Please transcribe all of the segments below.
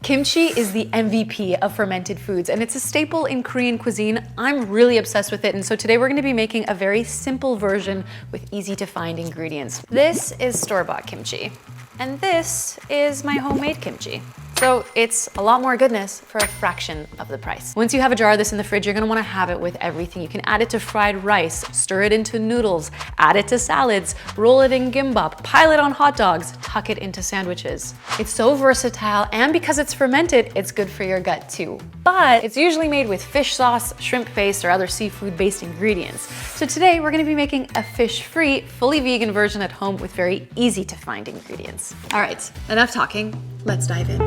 Kimchi is the MVP of fermented foods, and it's a staple in Korean cuisine. I'm really obsessed with it, and so today we're gonna be making a very simple version with easy to find ingredients. This is store-bought kimchi, and this is my homemade kimchi. So it's a lot more goodness for a fraction of the price. Once you have a jar of this in the fridge, you're gonna wanna have it with everything. You can add it to fried rice, stir it into noodles, add it to salads, roll it in gimbap, pile it on hot dogs, tuck it into sandwiches. It's so versatile, and because it's fermented, it's good for your gut too. But it's usually made with fish sauce, shrimp paste, or other seafood-based ingredients. So today, we're gonna be making a fish-free, fully vegan version at home with very easy to find ingredients. All right, enough talking, let's dive in.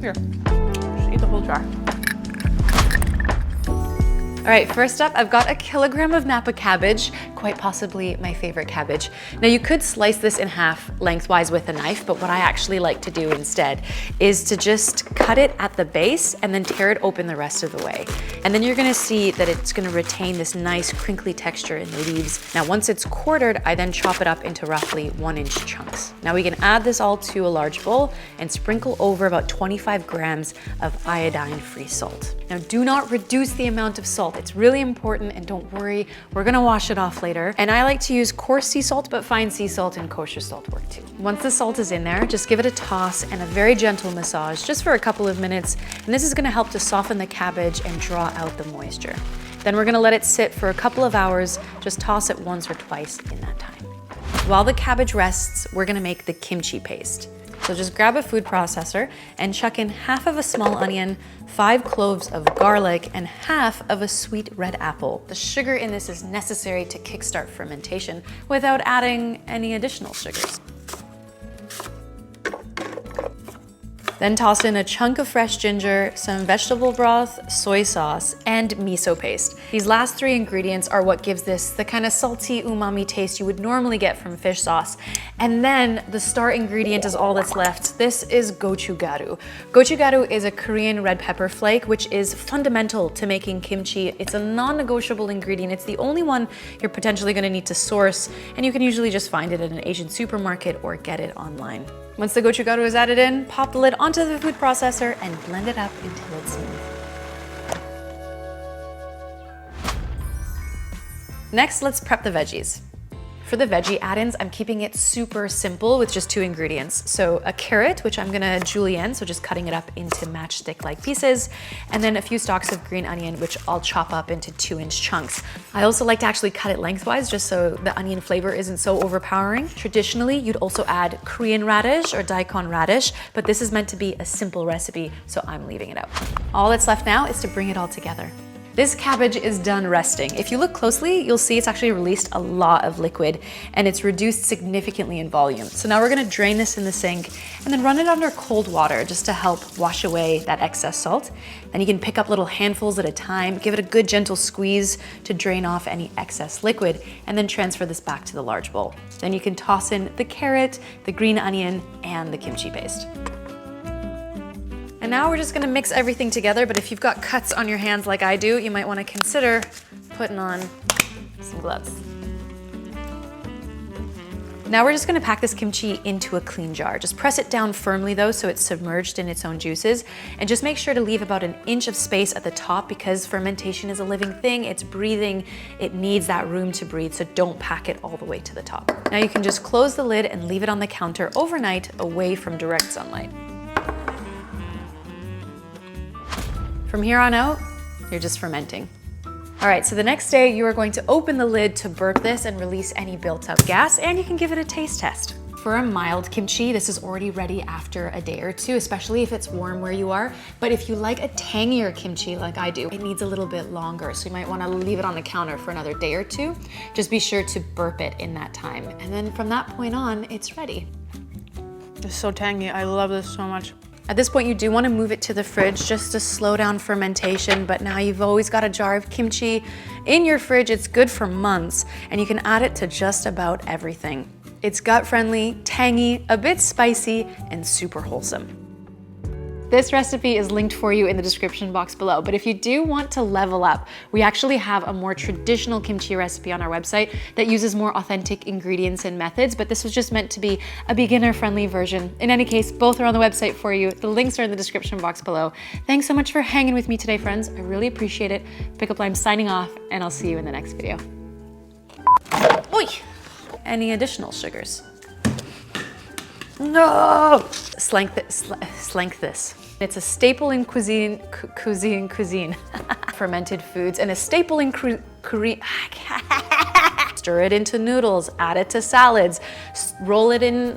Here, just eat the whole jar. All right, first up, I've got a kilogram of Napa cabbage, quite possibly my favorite cabbage. Now you could slice this in half lengthwise with a knife, but what I actually like to do instead is to just cut it at the base and then tear it open the rest of the way. And then you're gonna see that it's gonna retain this nice crinkly texture in the leaves. Now once it's quartered, I then chop it up into roughly 1-inch chunks. Now we can add this all to a large bowl and sprinkle over about 25 grams of iodine-free salt. Now do not reduce the amount of salt. It's really important, and don't worry, we're gonna wash it off later. And I like to use coarse sea salt, but fine sea salt and kosher salt work too. Once the salt is in there, just give it a toss and a very gentle massage just for a couple of minutes. And this is gonna help to soften the cabbage and draw out the moisture. Then we're gonna let it sit for a couple of hours. Just toss it once or twice in that time. While the cabbage rests, we're gonna make the kimchi paste. So just grab a food processor and chuck in half of a small onion, 5 cloves of garlic, and half of a sweet red apple. The sugar in this is necessary to kickstart fermentation without adding any additional sugars. Then toss in a chunk of fresh ginger, some vegetable broth, soy sauce, and miso paste. These last 3 ingredients are what gives this the kind of salty umami taste you would normally get from fish sauce. And then the star ingredient is all that's left. This is gochugaru. Gochugaru is a Korean red pepper flake, which is fundamental to making kimchi. It's a non-negotiable ingredient. It's the only one you're potentially gonna need to source, and you can usually just find it at an Asian supermarket or get it online. Once the gochugaru is added in, pop the lid onto the food processor and blend it up until it's smooth. Next, let's prep the veggies. For the veggie add-ins, I'm keeping it super simple with just 2 ingredients. So a carrot, which I'm gonna julienne, so just cutting it up into matchstick-like pieces, and then a few stalks of green onion, which I'll chop up into 2-inch chunks. I also like to actually cut it lengthwise just so the onion flavor isn't so overpowering. Traditionally, you'd also add Korean radish or daikon radish, but this is meant to be a simple recipe, so I'm leaving it out. All that's left now is to bring it all together. This cabbage is done resting. If you look closely, you'll see it's actually released a lot of liquid, and it's reduced significantly in volume. So now we're gonna drain this in the sink and then run it under cold water just to help wash away that excess salt. Then you can pick up little handfuls at a time, give it a good gentle squeeze to drain off any excess liquid, and then transfer this back to the large bowl. Then you can toss in the carrot, the green onion, and the kimchi paste. And now we're just gonna mix everything together, but if you've got cuts on your hands like I do, you might wanna consider putting on some gloves. Now we're just gonna pack this kimchi into a clean jar. Just press it down firmly though, so it's submerged in its own juices, and just make sure to leave about 1 inch of space at the top because fermentation is a living thing, it's breathing, it needs that room to breathe, so don't pack it all the way to the top. Now you can just close the lid and leave it on the counter overnight away from direct sunlight. From here on out, you're just fermenting. All right, so the next day you are going to open the lid to burp this and release any built up gas, and you can give it a taste test. For a mild kimchi, this is already ready after a day or 2, especially if it's warm where you are. But if you like a tangier kimchi like I do, it needs a little bit longer. So you might wanna leave it on the counter for another day or 2. Just be sure to burp it in that time. And then from that point on, it's ready. It's so tangy, I love this so much. At this point, you do want to move it to the fridge just to slow down fermentation, but now you've always got a jar of kimchi in your fridge. It's good for months, and you can add it to just about everything. It's gut-friendly, tangy, a bit spicy, and super wholesome. This recipe is linked for you in the description box below. But if you do want to level up, we actually have a more traditional kimchi recipe on our website that uses more authentic ingredients and methods, but this was just meant to be a beginner-friendly version. In any case, both are on the website for you. The links are in the description box below. Thanks so much for hanging with me today, friends. I really appreciate it. Pick Up Lime signing off, and I'll see you in the next video. Oy! Any additional sugars? No! Slank this. It's a staple in cuisine. Fermented foods and a staple in Korean. Stir it into noodles, add it to salads, roll it in.